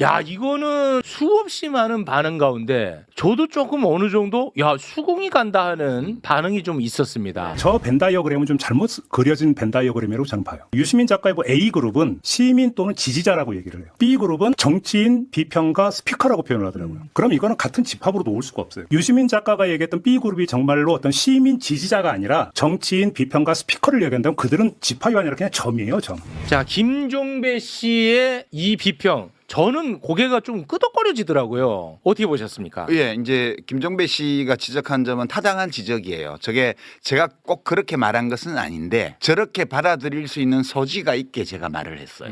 야, 이거는 수없이 많은 반응 가운데 저도 조금 어느 정도 야, 수긍이 간다 하는 반응이 좀 있었습니다. 저 벤 다이어그램은 좀 잘못 그려진 벤 다이어그램이라고 저는 봐요. 유시민 작가의 A그룹은 시민 또는 지지자라고 얘기를 해요. B그룹은 정치인, 비평가, 스피커라고 표현을 하더라고요. 그럼 이거는 같은 집합으로 놓을 수가 없어요. 유시민 작가가 얘기했던 B그룹이 정말로 어떤 시민, 지지자가 아니라 정치인, 비평가, 스피커를 얘기한다면 그들은 집합이 아니라 그냥 점이에요, 점. 자, 김종배 씨의 이 비평 저는 고개가 좀 끄덕거려지더라고요. 어떻게 보셨습니까? 예, 이제 김종배 씨가 지적한 점은 타당한 지적이에요. 저게 제가 꼭 그렇게 말한 것은 아닌데 저렇게 받아들일 수 있는 소지가 있게 제가 말을 했어요.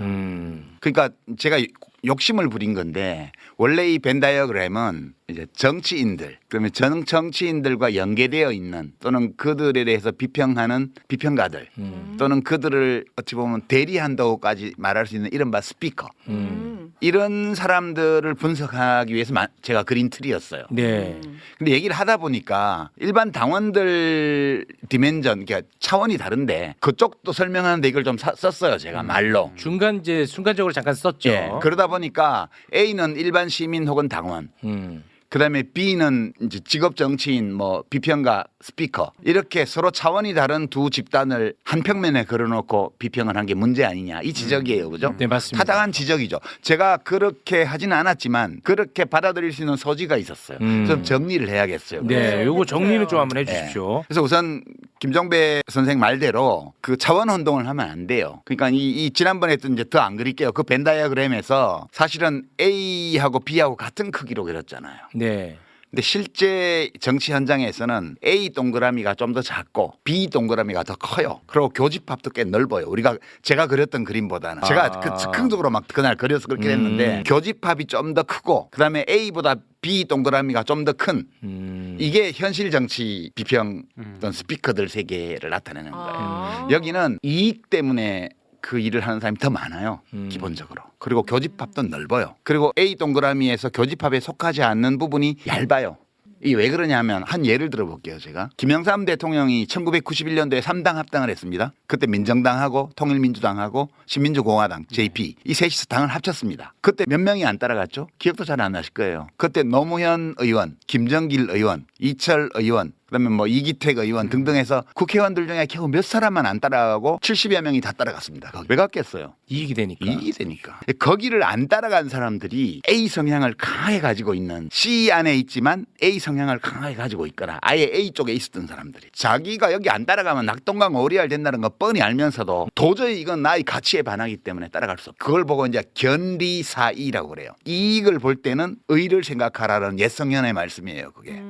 그러니까 제가 욕심을 부린 건데 원래 이 벤 다이어그램은 이제 정치인들 그러면 정치인들과 연계되어 있는 또는 그들에 대해서 비평하는 비평가들 또는 그들을 어찌 보면 대리한다고까지 말할 수 있는 이른바 스피커 이런 사람들을 분석하기 위해서 제가 그린 틀이었어요. 네. 근데 얘기를 하다 보니까 일반 당원들 디멘전 그러니까 차원이 다른데 그쪽도 설명하는데 이걸 좀 썼어요. 제가 말로. 순간적으로 잠깐 썼죠. 예, 그러다 보니까 A는 일반 시민 혹은 당원. 그다음에 B는 이제 직업 정치인 뭐 비평가 스피커 이렇게 서로 차원이 다른 두 집단을 한 평면에 걸어놓고 비평을 한 게 문제 아니냐 이 지적이에요, 그죠? 네, 맞습니다. 타당한 지적이죠. 제가 그렇게 하지는 않았지만 그렇게 받아들일 수 있는 소지가 있었어요. 좀 정리를 해야겠어요. 네, 요거 정리는 좀 한번 해주십시오. 그래서 우선 김종배 선생 말대로 그 차원 혼동을 하면 안 돼요. 그러니까 이 지난번에 했던 이제 더 안 그릴게요. 그 벤 다이어그램에서 사실은 A하고 B하고 같은 크기로 그렸잖아요. 네. 근데 실제 정치 현장에서는 A 동그라미가 좀 더 작고 B 동그라미가 더 커요. 그리고 교집합도 꽤 넓어요. 제가 그렸던 그림보다는 제가 그 즉흥적으로 막 그날 그려서 그렇게 했는데 교집합이 좀 더 크고 그다음에 A보다 B 동그라미가 좀 더 큰 이게 현실 정치 비평 어떤 스피커들 세계를 나타내는 거예요. 여기는 이익 때문에 그 일을 하는 사람이 더 많아요. 기본적으로. 그리고 교집합도 넓어요. 그리고 A 동그라미에서 교집합에 속하지 않는 부분이 얇아요. 이게 왜 그러냐면 한 예를 들어볼게요. 제가 김영삼 대통령이 1991년도에 3당 합당을 했습니다. 그때 민정당하고 통일민주당하고 신민주공화당 JP 이 셋이서 당을 합쳤습니다. 그때 몇 명이 안 따라갔죠? 기억도 잘 안 나실 거예요. 그때 노무현 의원, 김정길 의원, 이철 의원 그다음에 뭐 이기택 의원 등등 해서 국회의원들 중에 겨우 몇 사람만 안 따라가고 70여 명이 다 따라갔습니다. 왜 갔겠어요? 이익이 되니까. 이익이 되니까. 거기를 안 따라간 사람들이 A 성향을 강하게 가지고 있는 C 안에 있지만 A 성향을 강하게 가지고 있거나 아예 A 쪽에 있었던 사람들이 자기가 여기 안 따라가면 낙동강 오리알 된다는 거 뻔히 알면서도 도저히 이건 나의 가치에 반하기 때문에 따라갈 수 없어. 그걸 보고 이제 견리사이라고 그래요. 이익을 볼 때는 의를 생각하라는 옛성현의 말씀이에요. 그게.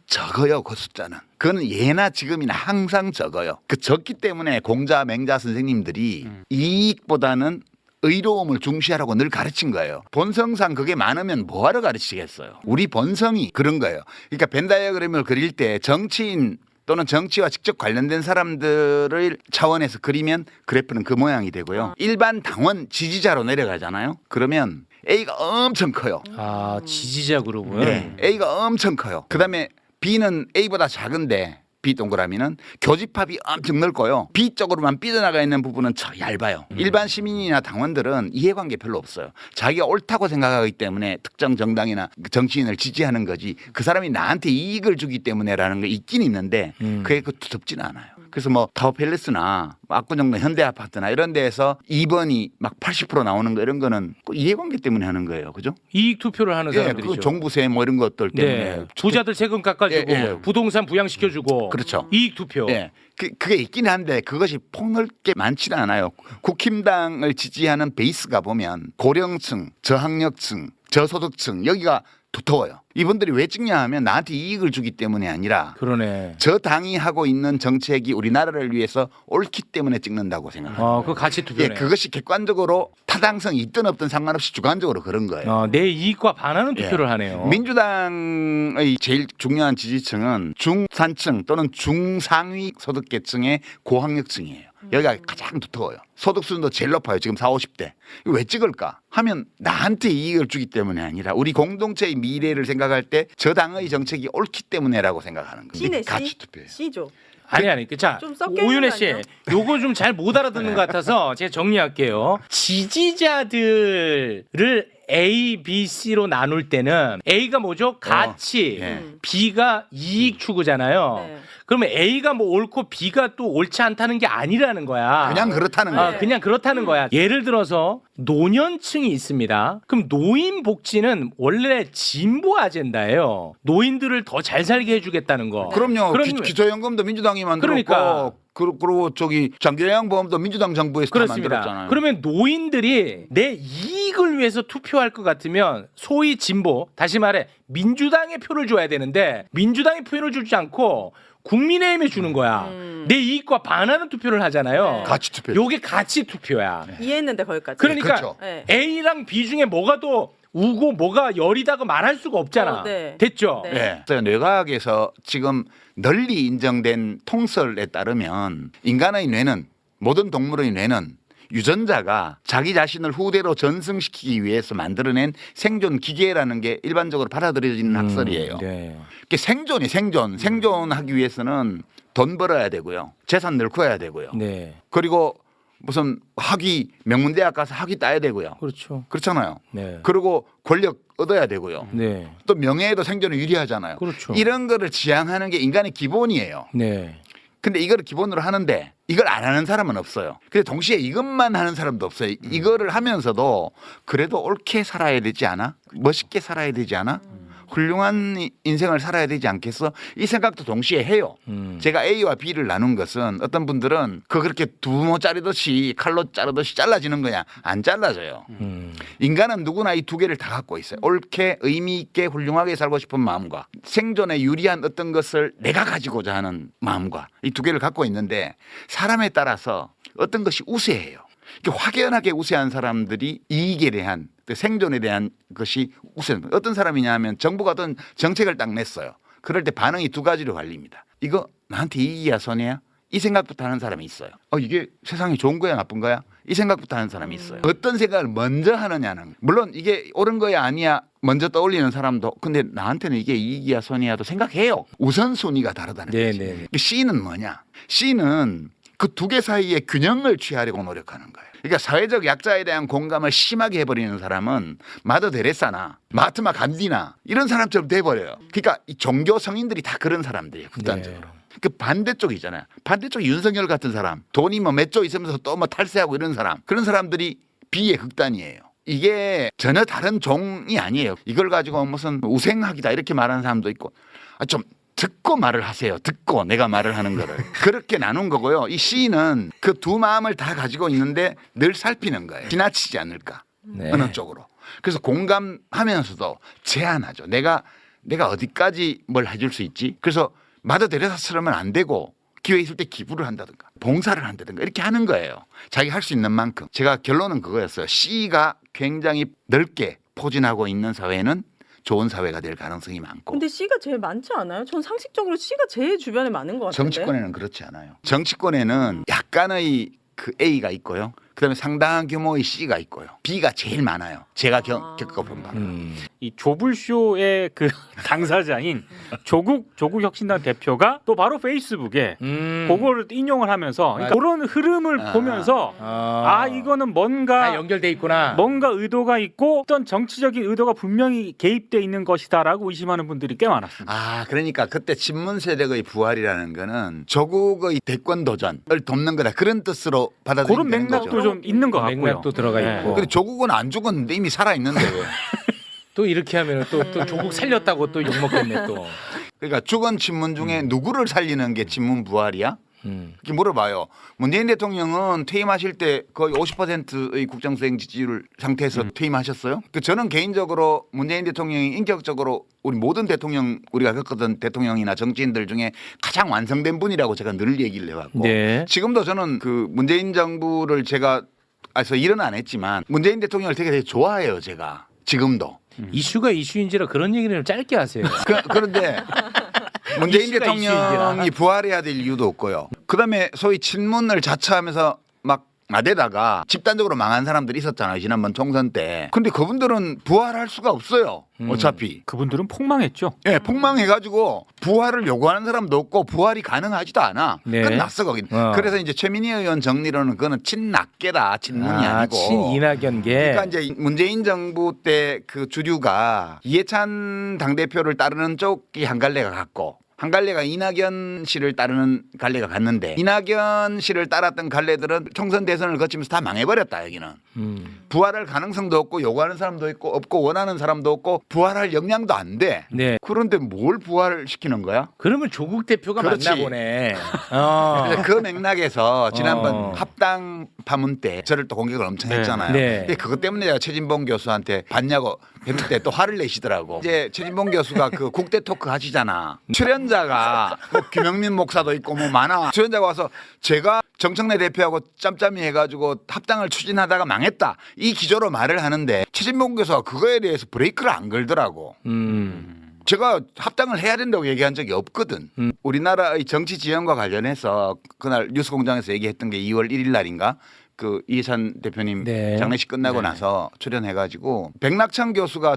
적어요. 그 숫자는. 그건 예나 지금이나 항상 적어요. 그 적기 때문에 공자 맹자 선생님들이 이익보다는 의로움을 중시하라고 늘 가르친 거예요. 본성상 그게 많으면 뭐하러 가르치겠어요. 우리 본성이 그런 거예요. 그러니까 벤 다이어그램을 그릴 때 정치인 또는 정치와 직접 관련된 사람들을 차원에서 그리면 그래프는 그 모양이 되고요. 일반 당원 지지자로 내려가잖아요. 그러면 A가 엄청 커요. 아, 지지자 그룹은. 네. A가 엄청 커요. 그다음에 B는 A보다 작은데 B 동그라미는 교집합이 엄청 넓고요. B 쪽으로만 삐져나가 있는 부분은 얇아요. 일반 시민이나 당원들은 이해관계 별로 없어요. 자기가 옳다고 생각하기 때문에 특정 정당이나 정치인을 지지하는 거지 그 사람이 나한테 이익을 주기 때문에라는 게 있긴 있는데 그게 두텁지는 않아요. 그래서 뭐 타워팰리스나 압구정동 현대아파트나 이런 데에서 2번이 막 80% 나오는 거 이런 거는 이해관계 때문에 하는 거예요. 그죠? 이익 투표를 하는 예, 사람들이죠. 그 종부세 뭐 이런 것들 때문에. 네. 부자들 세금 깎아주고 예. 부동산 부양시켜주고 그렇죠. 이익 투표. 예. 그게 있긴 한데 그것이 폭넓게 많지는 않아요. 국힘당을 지지하는 베이스가 보면 고령층, 저학력층, 저소득층 여기가 두터워요. 이분들이 왜 찍냐 하면 나한테 이익을 주기 때문이 아니라 그러네. 저 당이 하고 있는 정책이 우리나라를 위해서 옳기 때문에 찍는다고 생각합니다. 그 가치 투표네. 예, 그것이 객관적으로 타당성이 있든 없든 상관없이 주관적으로 그런 거예요. 내 이익과 반하는 투표를 하네요. 민주당의 제일 중요한 지지층은 중산층 또는 중상위 소득계층의 고학력층이에요. 여기가 가장 두터워요. 소득수준도 제일 높아요. 지금 40, 50대. 왜 찍을까 하면 나한테 이익을 주기 때문에 아니라 우리 공동체의 미래를 생각할 때 저 당의 정책이 옳기 때문에라고 생각하는 거예요. C네, 가치 투표예요. C죠. 아니. 자, 좀 섞여 있는 오윤혜 거 씨, 아니죠? 요거 좀 잘 못 알아듣는 것 같아서 제가 정리할게요. 지지자들을 A, B, C로 나눌 때는 A가 뭐죠? 가치, 예. B가 이익 추구잖아요. 네. 그러면 A가 뭐 옳고 B가 또 옳지 않다는 게 아니라는 거야. 그냥 그렇다는 거예요. 네. 그냥 그렇다는 거야. 예를 들어서 노년층이 있습니다. 그럼 노인 복지는 원래 진보 아젠다예요. 노인들을 더 잘 살게 해주겠다는 거. 그럼요. 그럼- 기초연금도 민주당이 만들었고 그러니까. 그리고 저기 장기요양보험도 민주당 정부에서 다 그렇습니다. 만들었잖아요. 그러면 노인들이 내 이익을 위해서 투표할 것 같으면 소위 진보, 다시 말해 민주당에 표를 줘야 되는데 민주당에 표를 주지 않고 국민의힘에 주는 거야. 내 이익과 반하는 투표를 하잖아요. 네. 가치 투표. 요게 가치 투표야. 이해했는데 거기까지. 그러니까 그렇죠. 네. A랑 B 중에 뭐가 더 우고 뭐가 열이다가 말할 수가 없잖아. 네. 됐죠? 네. 네. 그래서 뇌과학에서 지금 널리 인정된 통설에 따르면 인간의 뇌는 모든 동물의 뇌는 유전자가 자기 자신을 후대로 전승시키기 위해서 만들어낸 생존 기계라는 게 일반적으로 받아들여지는 학설이에요. 네. 이게 생존이 생존하기 위해서는 돈 벌어야 되고요. 재산 늙어야 되고요. 네. 그리고 무슨 학위 명문대학 가서 학위 따야 되고요. 그렇죠. 그렇잖아요. 네. 그리고 권력 얻어야 되고요. 네. 또 명예에도 생존에 유리하잖아요. 그렇죠. 이런 거를 지향하는 게 인간의 기본이에요. 네. 근데 이거를 기본으로 하는데 이걸 안 하는 사람은 없어요. 근데 동시에 이것만 하는 사람도 없어요. 이거를 하면서도 그래도 옳게 살아야 되지 않아? 멋있게 살아야 되지 않아? 훌륭한 인생을 살아야 되지 않겠어? 이 생각도 동시에 해요. 제가 A와 B를 나눈 것은 어떤 분들은 그렇게 두모 자르듯이 칼로 자르듯이 잘라지는 거냐? 안 잘라져요. 인간은 누구나 이 두 개를 다 갖고 있어요. 옳게 의미 있게 훌륭하게 살고 싶은 마음과 생존에 유리한 어떤 것을 내가 가지고자 하는 마음과 이 두 개를 갖고 있는데 사람에 따라서 어떤 것이 우세해요. 이렇게 확연하게 우세한 사람들이 이익에 대한 생존에 대한 것이 우선 어떤 사람이냐 하면 정부가 어떤 정책을 딱 냈어요. 그럴 때 반응이 두 가지로 갈립니다. 이거 나한테 이익이야 손해야? 이 생각부터 하는 사람이 있어요. 이게 세상에 좋은 거야 나쁜 거야? 이 생각부터 하는 사람이 있어요. 어떤 생각을 먼저 하느냐는 물론 이게 옳은 거야 아니야 먼저 떠올리는 사람도 근데 나한테는 이게 이익이야 손해야도 생각해요. 우선순위가 다르다는 네, 거지. 네. C는 뭐냐? C는 그 두 개 사이에 균형을 취하려고 노력하는 거예요. 그러니까 사회적 약자에 대한 공감을 심하게 해버리는 사람은 마더 데레사나 마하트마 간디나 이런 사람처럼 돼버려요. 그러니까 이 종교 성인들이 다 그런 사람들이에요. 극단적으로. 네. 그 반대쪽 있잖아요. 반대쪽이 윤석열 같은 사람, 돈이 뭐 몇 조 있으면서 또 뭐 탈세하고 이런 사람, 그런 사람들이 B의 극단이에요. 이게 전혀 다른 종이 아니에요. 이걸 가지고 무슨 우생학이다 이렇게 말하는 사람도 있고, 좀 듣고 말을 하세요. 듣고 내가 말을 하는 거를 그렇게 나눈 거고요. 이 C는 그 두 마음을 다 가지고 있는데 늘 살피는 거예요. 지나치지 않을까 네. 어느 쪽으로. 그래서 공감하면서도 제한하죠. 내가 어디까지 뭘 해줄 수 있지? 그래서 마더 데레사처럼은 안 되고 기회 있을 때 기부를 한다든가 봉사를 한다든가 이렇게 하는 거예요. 자기 할 수 있는 만큼. 제가 결론은 그거였어요. C가 굉장히 넓게 포진하고 있는 사회는 좋은 사회가 될 가능성이 많고. 근데 C가 제일 많지 않아요? 전 상식적으로 C가 제일 주변에 많은 것 같은데. 정치권에는 그렇지 않아요. 정치권에는 약간의 그 A가 있고요. 그다음에 상당한 규모의 C가 있고요. B가 제일 많아요. 제가 겪어본 바로. 이 조불쇼의 그 당사자인 조국 혁신당 대표가 또 바로 페이스북에 그거를 인용을 하면서 그러니까 그런 흐름을 보면서 이거는 뭔가 다 연결돼 있구나. 뭔가 의도가 있고 어떤 정치적인 의도가 분명히 개입돼 있는 것이다라고 의심하는 분들이 꽤 많았습니다. 그러니까 그때 친문 세력의 부활이라는 거는 조국의 대권 도전을 돕는 거다. 그런 뜻으로 그런 받아들이는 거죠. 맥락도 좀 있는 것 같고요. 맥락도 들어가 네. 있고. 근데 조국은 안 죽었는데 이미 살아 있는데 왜? 또 이렇게 하면 또 조국 살렸다고 또 욕먹겠네 또. 그러니까 죽은 친문 중에 누구를 살리는 게 친문 부활이야? 이렇게 물어봐요. 문재인 대통령은 퇴임하실 때 거의 50%의 국정수행 지지율 상태에서 퇴임하셨어요. 저는 개인적으로 문재인 대통령이 인격적으로 우리 모든 대통령 우리가 겪었던 대통령이나 정치인들 중에 가장 완성된 분이라고 제가 늘 얘기를 해왔고 네. 지금도 저는 그 문재인 정부를 제가 일은 안 했지만 문재인 대통령을 되게 좋아해요. 제가 지금도. 이슈가 이슈인지라 그런 얘기를 짧게 하세요. 그런데 문재인 이슈가 대통령이 이슈인지라. 부활해야 될 이유도 없고요. 그다음에 소위 친문을 자처하면서 막 나대다가 집단적으로 망한 사람들이 있었잖아요. 지난번 총선 때. 근데 그분들은 부활할 수가 없어요. 어차피. 그분들은 폭망했죠. 예, 폭망해가지고 부활을 요구하는 사람도 없고 부활이 가능하지도 않아. 네. 끝났어 거긴. 그래서 이제 최민희 의원 정리로는 그거는 친낙계다. 친문이 아니고. 친이낙연계. 그러니까 이제 문재인 정부 때 그 주류가 이해찬 당대표를 따르는 쪽이 한 갈래가 갔고 한 갈래가 이낙연 씨를 따르는 갈래가 갔는데 이낙연 씨를 따랐던 갈래들은 총선 대선을 거치면서 다 망해버렸다 여기는. 부활할 가능성도 없고 요구하는 사람도 있고 없고 원하는 사람도 없고 부활할 역량도 안 돼. 네. 그런데 뭘 부활시키는 거야? 그러면 조국 대표가 그렇지. 만나보네. 그래서 그 맥락에서 지난번 합당 파문 때 저를 또 공격을 엄청 네. 했잖아요. 네. 근데 그것 때문에 제가 최진봉 교수한테 봤냐고 했을 때 또 화를 내시더라고. 이제 최진봉 교수가 그 국대 토크 하시잖아. 출연자가 뭐 김영민 목사도 있고 뭐 많아. 출연자가 와서 제가 정청래 대표하고 짬짬이 해가지고 합당을 추진하다가 망했다. 이 기조로 말을 하는데 최진봉 교수가 그거에 대해서 브레이크를 안 걸더라고. 제가 합당을 해야 된다고 얘기한 적이 없거든. 우리나라의 정치 지형과 관련해서 그날 뉴스공장에서 얘기했던 게 2월 1일 날인가 그 이해찬 대표님 네. 장례식 끝나고 나서 출연해가지고 백낙천 교수가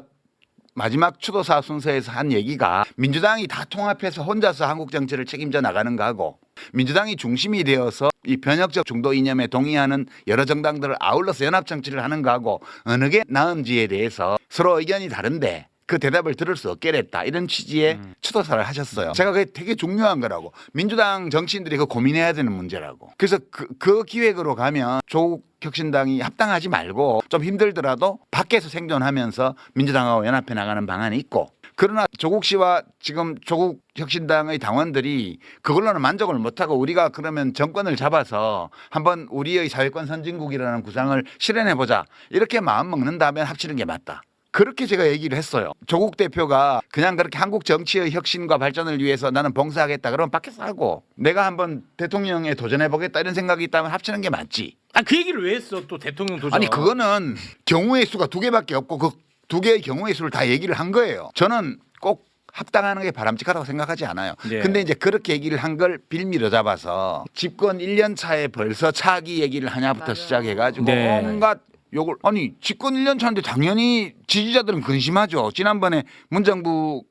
마지막 추도사 순서에서 한 얘기가 민주당이 다 통합해서 혼자서 한국 정치를 책임져 나가는 거하고 민주당이 중심이 되어서 이 변혁적 중도 이념에 동의하는 여러 정당들을 아울러서 연합 정치를 하는 거하고 어느 게 나은지에 대해서 서로 의견이 다른데 그 대답을 들을 수 없게 됐다. 이런 취지의 추도사를 하셨어요. 제가 그게 되게 중요한 거라고. 민주당 정치인들이 그 고민해야 되는 문제라고. 그래서 그 기획으로 가면 조국 혁신당이 합당하지 말고 좀 힘들더라도 밖에서 생존하면서 민주당하고 연합해 나가는 방안이 있고 그러나 조국 씨와 지금 조국 혁신당의 당원들이 그걸로는 만족을 못하고 우리가 그러면 정권을 잡아서 한번 우리의 사회권 선진국이라는 구상을 실현해보자. 이렇게 마음 먹는다면 합치는 게 맞다. 그렇게 제가 얘기를 했어요. 조국 대표가 그냥 그렇게 한국 정치의 혁신과 발전을 위해서 나는 봉사하겠다. 그러면 밖에서 하고 내가 한번 대통령에 도전해보겠다 이런 생각이 있다면 합치는 게 맞지. 그 얘기를 왜 했어? 또 대통령 도전. 아니 그거는 경우의 수가 2개밖에 없고 그 2개의 경우의 수를 다 얘기를 한 거예요. 저는 꼭 합당하는 게 바람직하다고 생각하지 않아요. 네. 근데 이제 그렇게 얘기를 한 걸 빌미로 잡아서 집권 1년 차에 벌써 차기 얘기를 하냐부터 맞아요. 시작해가지고 네. 온갖 요걸 아니 집권 1년 차인데 당연히 지지자들은 근심하죠. 지난번에 문정부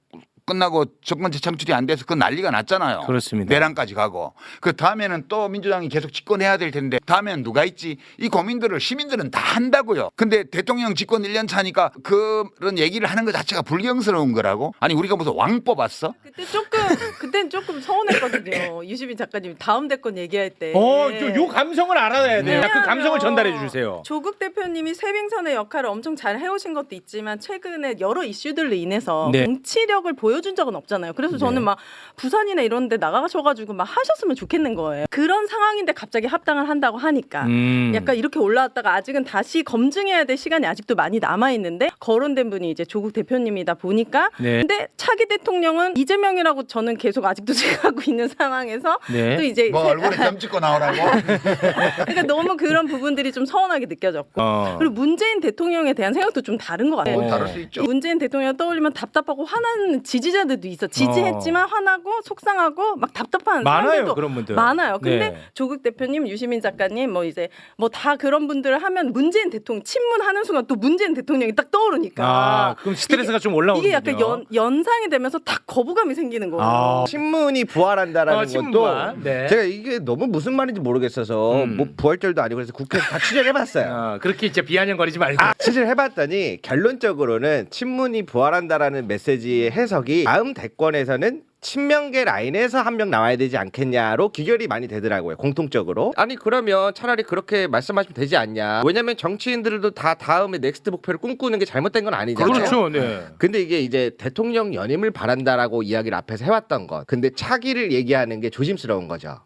끝나고 정권 재창출이 안 돼서 그 난리가 났잖아요. 그렇습니다. 내란까지 가고 그 다음에는 또 민주당이 계속 집권해야 될 텐데 다음에는 누가 있지? 이 고민들을 시민들은 다 한다고요. 근데 대통령 집권 1년 차니까 그런 얘기를 하는 것 자체가 불경스러운 거라고? 아니 우리가 무슨 왕 뽑았어? 그때는 조금 서운했거든요. 유시민 작가님 다음 대권 얘기할 때. 요 감성을 알아야 돼요. 그 감성을 전달해 주세요. 조국 대표님이 쇄빙선의 역할을 엄청 잘 해오신 것도 있지만 최근에 여러 이슈들로 인해서 네. 정치력을 보여준 적은 없잖아요. 그래서 저는 네. 막 부산이나 이런 데 나가셔가지고 막 하셨으면 좋겠는 거예요. 그런 상황인데 갑자기 합당을 한다고 하니까 약간 이렇게 올라왔다가 아직은 다시 검증해야 될 시간이 아직도 많이 남아있는데 거론된 분이 이제 조국 대표님이다 보니까 네. 근데 차기 대통령은 이재명이라고 저는 계속 아직도 생각하고 있는 상황에서 네. 또 이제 뭐 얼굴에 점 찍고 나오라고? 그러니까 너무 그런 부분들이 좀 서운하게 느껴졌고 그리고 문재인 대통령에 대한 생각도 좀 다른 것 같아요. 다를 수 있죠. 문재인 대통령 떠올리면 답답하고 화나는 지지자들도 있어. 지지했지만 화나고 속상하고 막 답답한 많아요, 사람들도 그런 분들. 많아요. 근데 네. 조국 대표님, 유시민 작가님 뭐 이제 뭐 다 그런 분들을 하면 문재인 대통령 친문하는 순간 또 문재인 대통령이 딱 떠오르니까 그럼 스트레스가 좀 올라오는군요. 이게 약간 연상이 되면서 딱 거부감이 생기는 거예요. 친문이 부활한다라는 친문 것도 부활. 네. 제가 이게 너무 무슨 말인지 모르겠어서 뭐 부활절도 아니고 그래서 국회에서 다 취재를 해봤어요. 그렇게 진짜 비아냥거리지 말고. 취재를 해봤더니 결론적으로는 친문이 부활한다라는 메시지의 해석이 다음 대권에서는 친명계 라인에서 한 명 나와야 되지 않겠냐로 귀결이 많이 되더라고요. 공통적으로. 아니 그러면 차라리 그렇게 말씀하시면 되지 않냐. 왜냐면 정치인들도 다 다음에 넥스트 목표를 꿈꾸는 게 잘못된 건 아니잖아요. 그렇죠. 네. 근데 이게 이제 대통령 연임을 바란다라고 이야기를 앞에서 해왔던 것. 근데 차기를 얘기하는 게 조심스러운 거죠.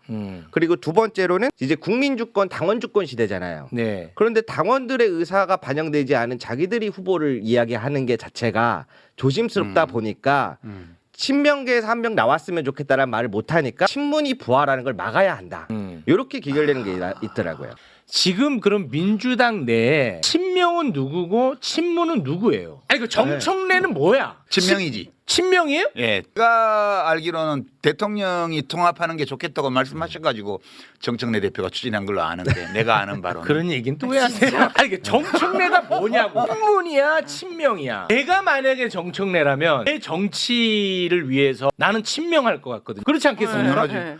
그리고 두 번째로는 이제 국민주권, 당원주권 시대잖아요. 네. 그런데 당원들의 의사가 반영되지 않은 자기들이 후보를 이야기하는 게 자체가 조심스럽다 보니까 친명계에서 한 명 나왔으면 좋겠다라는 말을 못하니까 친문이 부활하는 걸 막아야 한다. 이렇게 귀결되는 게 있더라고요. 지금 그럼 민주당 내에 친명은 누구고 친문은 누구예요? 아니 그 정청래는 뭐야? 친명이지. 친명이에요? 예, 제가 알기로는 대통령이 통합하는 게 좋겠다고 말씀하셔가지고 정청래 대표가 추진한 걸로 아는데 내가 아는 바로는 그런 얘기는 또 왜 하세요? 아니 그 정청래가 뭐냐고. 친문이야 친명이야. 내가 만약에 정청래라면 내 정치를 위해서 나는 친명할 것 같거든. 그렇지 않겠습니까? 네.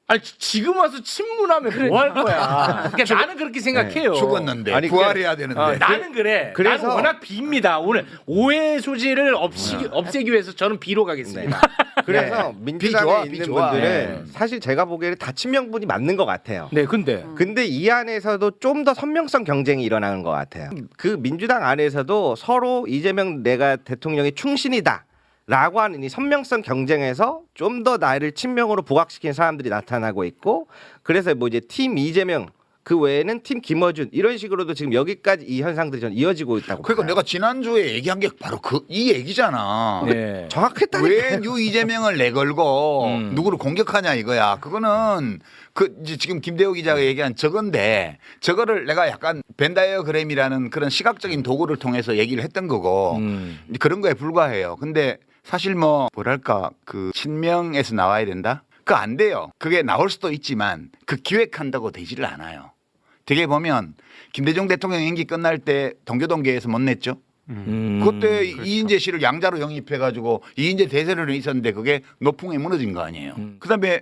아니 지금 와서 친문하면 뭐 할 거야? 그러니까 나는 그렇게 생각해요. 죽었는데 아니, 부활해야 되는데. 나는 그래. 그래서- 나는 워낙 비입니다. 오늘 오해 소지를 없애기 위해서 저는 비로 가겠습니다. 그래서 비 민주당에 좋아, 있는 비 좋아. 분들은 네. 사실 제가 보기에는 다 친명분이 맞는 것 같아요. 네, 근데 근데 이 안에서도 좀 더 선명성 경쟁이 일어나는 것 같아요. 그 민주당 안에서도 서로 이재명 내가 대통령의 충신이다. 라고 하는 이 선명성 경쟁에서 좀 더 나를 친명으로 부각시킨 사람들이 나타나고 있고 그래서 뭐 이제 팀 이재명 그 외에는 팀 김어준 이런 식으로도 지금 여기까지 이 현상들이 전 이어지고 있다고 그러니까 봐요. 내가 지난주에 얘기한 게 바로 이 얘기잖아. 네. 정확했다니까요. 왜 유 이재명을 내걸고 누구를 공격하냐 이거야. 그거는 이제 지금 김대호 기자가 얘기한 저건데 저거를 내가 약간 벤다이어그램이라는 그런 시각적인 도구를 통해서 얘기를 했던 거고 이제 그런 거에 불과해요. 근데 사실 뭐랄까 그 친명에서 나와야 된다? 그거 안 돼요. 그게 나올 수도 있지만 그 기획한다고 되지를 않아요. 되게 보면 김대중 대통령 임기 끝날 때 동교동계에서 못 냈죠. 그때 이인재 씨를 양자로 영입해가지고 이인재 대세론이 있었는데 그게 노풍에 무너진 거 아니에요. 그다음에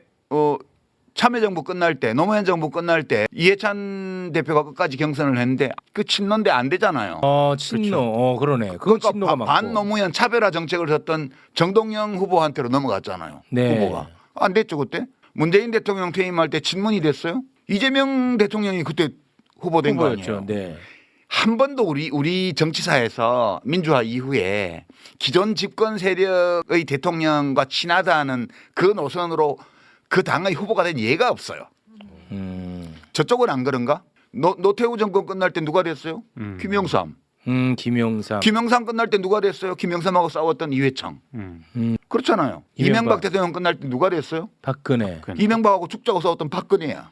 참여정부 끝날 때 노무현 정부 끝날 때 이해찬 대표가 끝까지 경선을 했는데 그 친노인데 안 되잖아요. 친노. 그러네. 그건 그러니까 친노가 맞고. 반노무현 차별화 정책을 썼던 정동영 후보한테로 넘어갔잖아요. 네. 후보가 안 됐죠 그때. 문재인 대통령 퇴임할 때 친문이 됐어요. 이재명 대통령이 그때 후보된 거 아니에요. 후보였죠. 네. 한 번도 우리 정치사에서 민주화 이후에 기존 집권 세력의 대통령과 친하다는 그 노선으로 그 당의 후보가 된 예가 없어요. 저쪽은 안 그런가? 노태우 정권 끝날 때 누가 됐어요? 김영삼. 김영삼. 김영삼 끝날 때 누가 됐어요? 김영삼하고 싸웠던 이회창. 그렇잖아요. 이명박 대통령 끝날 때 누가 됐어요? 박근혜. 이명박하고 죽자고 싸웠던 박근혜야.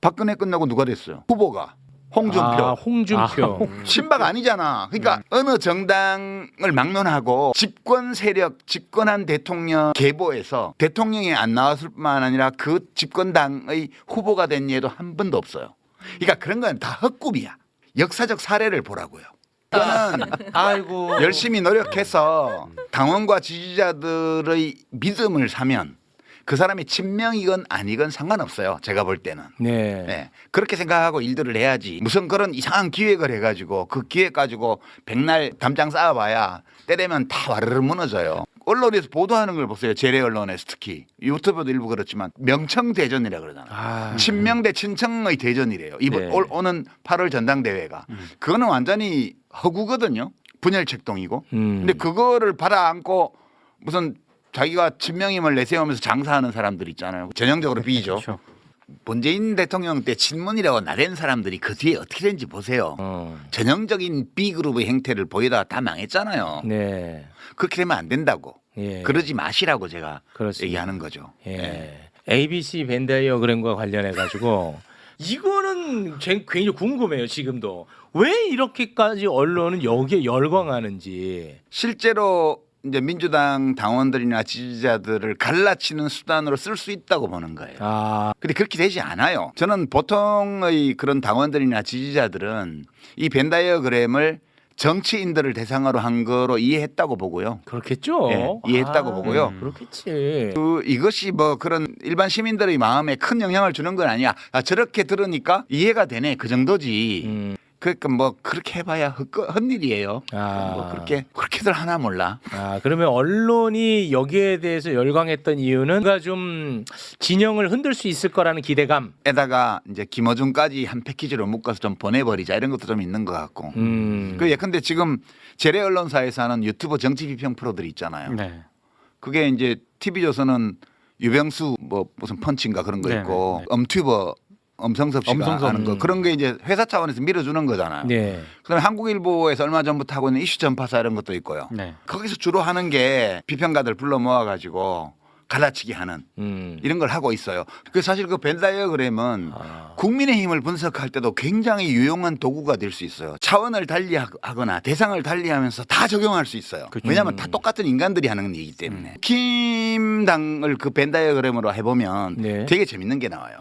박근혜 끝나고 누가 됐어요? 후보가 홍준표. 홍준표. 친박 아니잖아. 그러니까 어느 정당을 막론하고 집권 세력, 집권한 대통령 계보에서 대통령이 안 나왔을 뿐만 아니라 그 집권당의 후보가 된 예도 한 번도 없어요. 그러니까 그런 건 다 헛꿈이야. 역사적 사례를 보라고요. 저는 아이고. 열심히 노력해서 당원과 지지자들의 믿음을 사면 그 사람이 친명이건 아니건 상관없어요. 제가 볼 때는. 네. 네. 그렇게 생각하고 일들을 해야지. 무슨 그런 이상한 기획을 해가지고 그 기획 가지고 백날 담장 쌓아봐야 때되면 다 와르르 무너져요. 언론에서 보도하는 걸 보세요. 재래 언론에서 특히. 유튜브도 일부 그렇지만 명청대전이라고 그러잖아요. 친명 대 친청의 대전이래요. 네. 오는 8월 전당대회가. 그거는 완전히 허구거든요. 분열책동이고. 근데 그거를 받아안고 무슨 자기가 친명임을 내세우면서 장사하는 사람들 있잖아요. 전형적으로 B죠. 그렇죠. 문재인 대통령 때 친문이라고 나댄 사람들이 그 뒤에 어떻게 된지 보세요. 전형적인 B그룹의 행태를 보이다가 다 망했잖아요. 네. 그렇게 되면 안 된다고. 예. 그러지 마시라고 제가 그렇습니다. 얘기하는 거죠. 예. ABC 벤다이어그램과 관련해 가지고 이거는 굉장히 궁금해요. 지금도 왜 이렇게까지 언론은 여기에 열광하는지. 실제로 이제 민주당 당원들이나 지지자들을 갈라치는 수단으로 쓸 수 있다고 보는 거예요. 근데 그렇게 되지 않아요. 저는 보통의 그런 당원들이나 지지자들은 이 벤다이어그램을 정치인들을 대상으로 한 거로 이해했다고 보고요. 그렇겠죠. 예, 이해했다고 보고요. 그렇겠지. 이것이 뭐 그런 일반 시민들의 마음에 큰 영향을 주는 건 아니야. 저렇게 들으니까 이해가 되네. 그 정도지. 그러니까 뭐 그렇게 해봐야 헛일이에요. 뭐 그렇게들 하나 몰라. 그러면 언론이 여기에 대해서 열광했던 이유는 뭔가 좀 진영을 흔들 수 있을 거라는 기대감. 에다가 이제 김어준까지 한 패키지로 묶어서 좀 보내버리자 이런 것도 좀 있는 것 같고. 예컨대 지금 재래 언론사에서 하는 유튜브 정치 비평 프로들이 있잖아요. 네. 그게 이제 TV조선은 유병수 뭐 무슨 펀치인가 그런 거 있고 엄튜버 엄성섭 씨가 하는 거 그런 게 이제 회사 차원에서 밀어주는 거잖아요. 네. 그다음에 한국일보에서 얼마 전부터 하고 있는 이슈 전파사 이런 것도 있고요. 네. 거기서 주로 하는 게 비평가들 불러 모아가지고 갈라치기 하는 이런 걸 하고 있어요. 그 사실 그 벤 다이어그램은 국민의힘을 분석할 때도 굉장히 유용한 도구가 될 수 있어요. 차원을 달리하거나 대상을 달리하면서 다 적용할 수 있어요. 왜냐하면 다 똑같은 인간들이 하는 일이기 때문에. 국힘당을 그 벤 다이어그램으로 해보면 네. 되게 재밌는 게 나와요.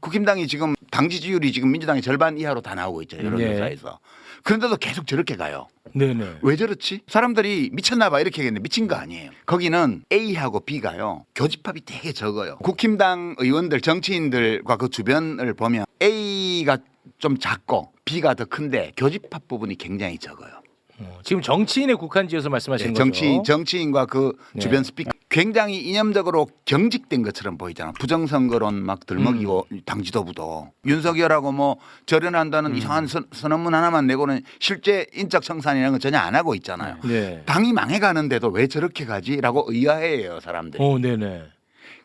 국힘당이 지금 당 지지율이 지금 민주당의 절반 이하로 다 나오고 있죠. 여론조사에서. 그런데도 계속 저렇게 가요. 네네. 왜 저렇지? 사람들이 미쳤나 봐 이렇게 얘기했는데 미친 거 아니에요. 거기는 A하고 B가요. 교집합이 되게 적어요. 국힘당 의원들 정치인들과 그 주변을 보면 A가 좀 작고 B가 더 큰데 교집합 부분이 굉장히 적어요. 지금 정치인에 국한 지어서 말씀하시는 네, 거죠? 정치인과 그 네. 주변 스피커 굉장히 이념적으로 경직된 것처럼 보이잖아. 부정선거론 막 들먹이고 당 지도부도 윤석열하고 뭐 절연한다는 이상한 선언문 하나만 내고는 실제 인적 청산이라는 건 전혀 안 하고 있잖아요. 네. 당이 망해가는데도 왜 저렇게 가지라고 의아해요 사람들이. 네네.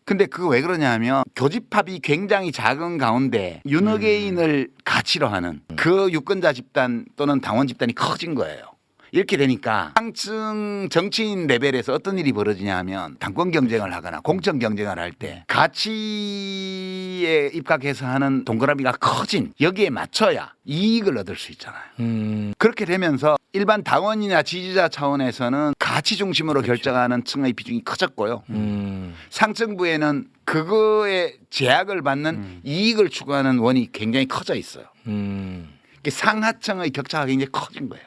근데 그거 왜 그러냐면 교집합이 굉장히 작은 가운데 윤어게인을 가치로 하는 그 유권자 집단 또는 당원 집단이 커진 거예요. 이렇게 되니까 상층 정치인 레벨에서 어떤 일이 벌어지냐 하면 당권 경쟁을 하거나 공천 경쟁을 할 때 가치에 입각해서 하는 동그라미가 커진 여기에 맞춰야 이익을 얻을 수 있잖아요. 그렇게 되면서 일반 당원이나 지지자 차원에서는 가치 중심으로 결정하는 층의 비중이 커졌고요. 상층부에는 그거에 제약을 받는 이익을 추구하는 원이 굉장히 커져 있어요. 상하층의 격차가 굉장히 커진 거예요.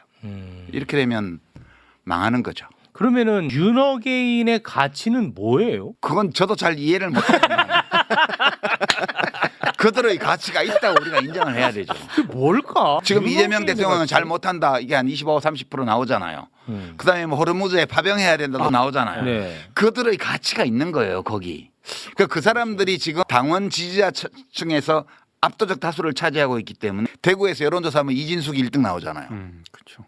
이렇게 되면 망하는 거죠. 그러면은 윤어게인의 가치는 뭐예요? 그건 저도 잘 이해를 못하지만 그들의 가치가 있다고 우리가 인정을 해야 되죠. 그게 뭘까? 지금 이재명 윤어게인의 대통령은 가치? 잘 못한다. 이게 한 25, 30% 나오잖아요. 그다음에 뭐 호르무즈에 파병해야 된다도 나오잖아요. 네. 그들의 가치가 있는 거예요. 거기. 그 사람들이 지금 당원 지지자 층에서 압도적 다수를 차지하고 있기 때문에 대구에서 여론조사하면 이진숙이 1등 나오잖아요. 그렇죠.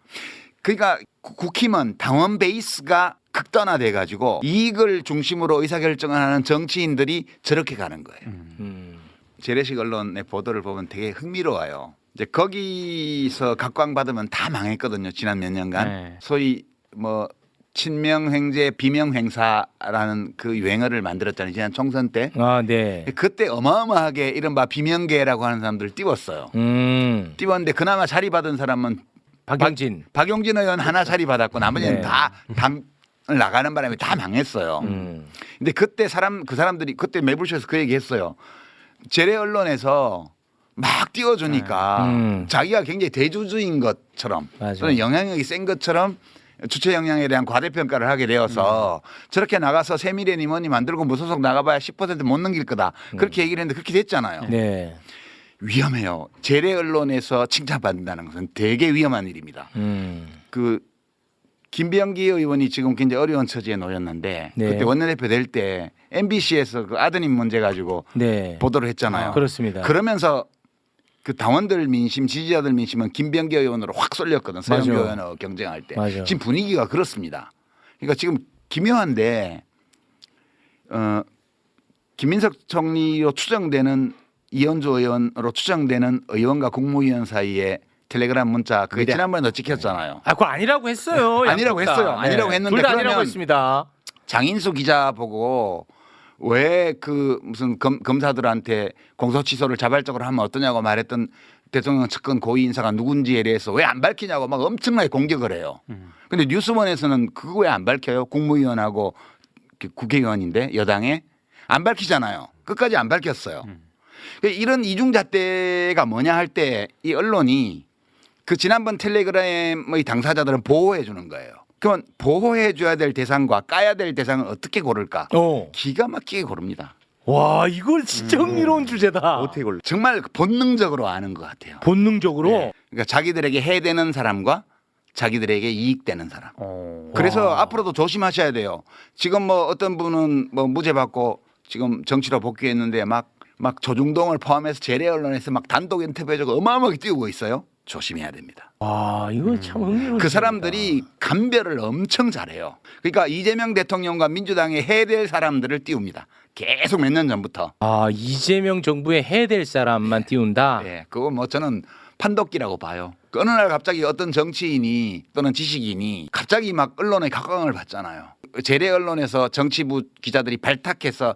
그러니까 국힘은 당원 베이스가 극단화돼 가지고 이익을 중심으로 의사결정을 하는 정치인들이 저렇게 가는 거예요. 재래식 언론의 보도를 보면 되게 흥미로워요. 이제 거기서 각광받으면 다 망했거든요. 지난 몇 년간. 네. 소위 뭐 친명횡재 비명행사라는 그 유행어를 만들었잖아요. 지난 총선 때. 네. 그때 어마어마하게 이른바 비명계라고 하는 사람들을 띄웠어요. 띄웠는데 그나마 자리 받은 사람은 박용진. 박용진 의원 하나 자리 받았고 나머지는 네. 다 당을 나가는 바람에 다 망했어요. 근데 그때 그 사람들이 그때 매불쇼에서 그 얘기했어요. 재래 언론에서 막 띄워주니까 자기가 굉장히 대주주인 것처럼 맞아. 또는 영향력이 센 것처럼 주체 역량에 대한 과대평가를 하게 되어서 저렇게 나가서 세미래니 뭐니 만들고 무소속 나가봐야 10% 못 넘길 거다. 그렇게 얘기를 했는데 그렇게 됐잖아요. 네. 위험해요. 재래 언론에서 칭찬받는다는 것은 되게 위험한 일입니다. 그 김병기 의원이 지금 굉장히 어려운 처지에 놓였는데 네. 그때 원내대표 될 때 MBC에서 그 아드님 문제 가지고 네. 보도를 했잖아요. 그렇습니다. 그러면서 그 당원들 민심, 지지자들 민심은 김병기 의원으로 확 쏠렸거든. 서영교 맞아. 의원하고 경쟁할 때. 맞아. 지금 분위기가 그렇습니다. 그러니까 지금 기묘한데 김민석 총리로 추정되는 이현주 의원으로 추정되는 의원과 국무위원 사이에 텔레그램 문자 그게 지난번에도 찍혔잖아요. 그거 아니라고 했어요. 아니라고 양쪽 다. 했어요. 아니라고 했는데 둘 다 아니라고 그러면 했습니다. 장인수 기자 보고 왜 그 무슨 검사들한테 공소 취소를 자발적으로 하면 어떠냐고 말했던 대통령 측근 고위 인사가 누군지에 대해서 왜 안 밝히냐고 막 엄청나게 공격을 해요. 근데 뉴스원에서는 그거 왜 안 밝혀요? 국무위원하고 국회의원인데 여당에 안 밝히잖아요. 끝까지 안 밝혔어요. 이런 이중잣대가 뭐냐 할 때 이 언론이 그 지난번 텔레그램의 당사자들은 보호해 주는 거예요. 그러면 보호해 줘야 될 대상과 까야 될 대상을 어떻게 고를까? 기가 막히게 고릅니다. 와, 이걸 진짜 흥미로운 주제다. 어떻게 골라? 정말 본능적으로 아는 것 같아요. 본능적으로. 네. 그러니까 자기들에게 해되는 사람과 자기들에게 이익되는 사람. 그래서 앞으로도 조심하셔야 돼요. 지금 뭐 어떤 분은 뭐 무죄 받고 지금 정치로 복귀했는데 막 조중동을 포함해서 재래 언론에서 막 단독 인터뷰해주고 어마어마하게 띄우고 있어요. 조심해야 됩니다. 와, 이거 참 흥미로운 그 주제입니다. 사람들이 감별을 엄청 잘해요. 그러니까 이재명 대통령과 민주당에 해될 사람들을 띄웁니다. 계속 몇 년 전부터. 이재명 정부에 해야 될 사람만 띄운다. 예, 그거 뭐 저는 판독기라고 봐요. 어느 날 갑자기 어떤 정치인이 또는 지식인이 갑자기 막 언론의 각광을 받잖아요. 재래 언론에서 정치부 기자들이 발탁해서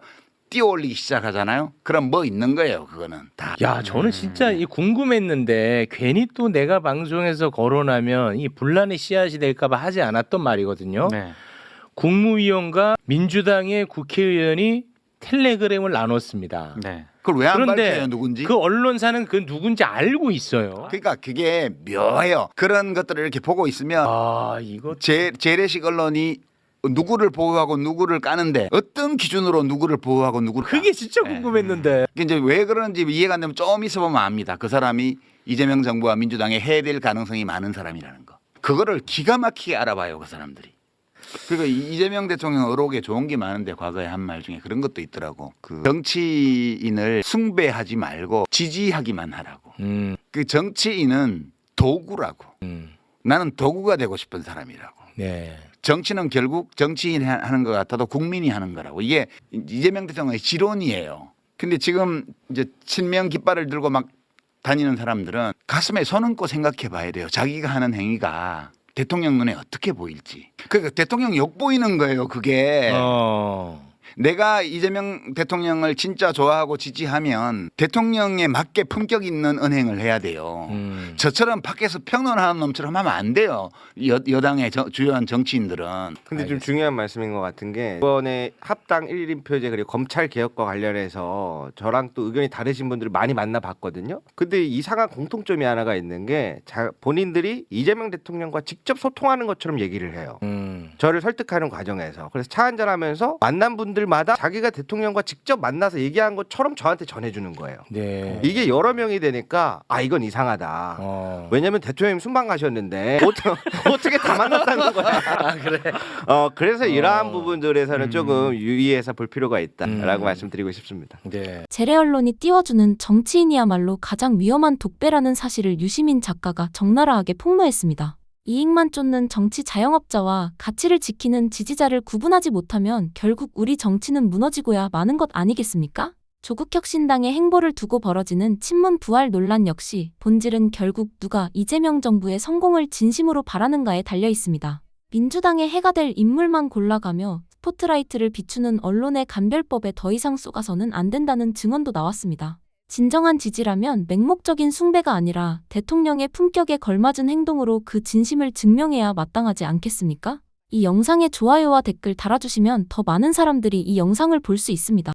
띄워올리기 시작하잖아요. 그럼 뭐 있는 거예요, 그거는 다. 야, 저는 진짜 이 궁금했는데 괜히 또 내가 방송에서 거론하면 이 분란의 씨앗이 될까봐 하지 않았던 말이거든요. 네. 국무위원과 민주당의 국회의원이 텔레그램을 나눴습니다. 네. 그걸 왜 안 그런데 밝혀요, 누군지? 그 언론사는 그 누군지 알고 있어요. 그러니까 그게 묘해요. 그런 것들을 이렇게 보고 있으면 아, 이거 재래식 언론이 누구를 보호하고 누구를 까는데 어떤 기준으로 누구를 보호하고 누구를 그게 진짜 네. 궁금했는데. 이제 왜 그런지 이해가 안 되면 좀 있어 보면 압니다. 그 사람이 이재명 정부와 민주당에 해될 가능성이 많은 사람이라는 거. 그거를 기가 막히게 알아봐요, 그 사람들이. 그리고 이재명 대통령 의혹에 좋은 게 많은데 과거에 한 말 중에 그런 것도 있더라고. 그 정치인을 숭배하지 말고 지지하기만 하라고. 그 정치인은 도구라고. 나는 도구가 되고 싶은 사람이라고. 네. 정치는 결국 정치인이 하는 것 같아도 국민이 하는 거라고. 이게 이재명 대통령의 지론이에요. 근데 지금 이제 친명 깃발을 들고 막 다니는 사람들은 가슴에 손 얹고 생각해 봐야 돼요. 자기가 하는 행위가 대통령 눈에 어떻게 보일지. 그러니까 대통령 욕 보이는 거예요, 그게. 내가 이재명 대통령을 진짜 좋아하고 지지하면 대통령에 맞게 품격 있는 언행을 해야 돼요. 저처럼 밖에서 평론하는 놈처럼 하면 안 돼요. 여당의 주요한 정치인들은. 근데 좀 중요한 말씀인 것 같은 게 이번에 합당 1인표제 그리고 검찰 개혁과 관련해서 저랑 또 의견이 다르신 분들을 많이 만나봤거든요. 근데 이상한 공통점이 하나가 있는 게 본인들이 이재명 대통령과 직접 소통하는 것처럼 얘기를 해요. 저를 설득하는 과정에서. 그래서 차 한잔하면서 만난 분들마다 자기가 대통령과 직접 만나서 얘기한 것처럼 저한테 전해주는 거예요. 네. 이게 여러 명이 되니까 아 이건 이상하다. 왜냐면 대통령님 순방 가셨는데 어떻게 다 만났다는 거야. 아, 그래. 그래서 이러한 부분들에서는 조금 유의해서 볼 필요가 있다라고 말씀드리고 싶습니다. 네. 재래 언론이 띄워주는 정치인이야말로 가장 위험한 독배라는 사실을 유시민 작가가 적나라하게 폭로했습니다. 이익만 쫓는 정치 자영업자와 가치를 지키는 지지자를 구분하지 못하면 결국 우리 정치는 무너지고야 마는 것 아니겠습니까? 조국혁신당의 행보를 두고 벌어지는 친문 부활 논란 역시 본질은 결국 누가 이재명 정부의 성공을 진심으로 바라는가에 달려 있습니다. 민주당의 해가 될 인물만 골라가며 스포트라이트를 비추는 언론의 감별법에 더 이상 쏘가서는 안 된다는 증언도 나왔습니다. 진정한 지지라면 맹목적인 숭배가 아니라 대통령의 품격에 걸맞은 행동으로 그 진심을 증명해야 마땅하지 않겠습니까? 이 영상에 좋아요와 댓글 달아주시면 더 많은 사람들이 이 영상을 볼 수 있습니다.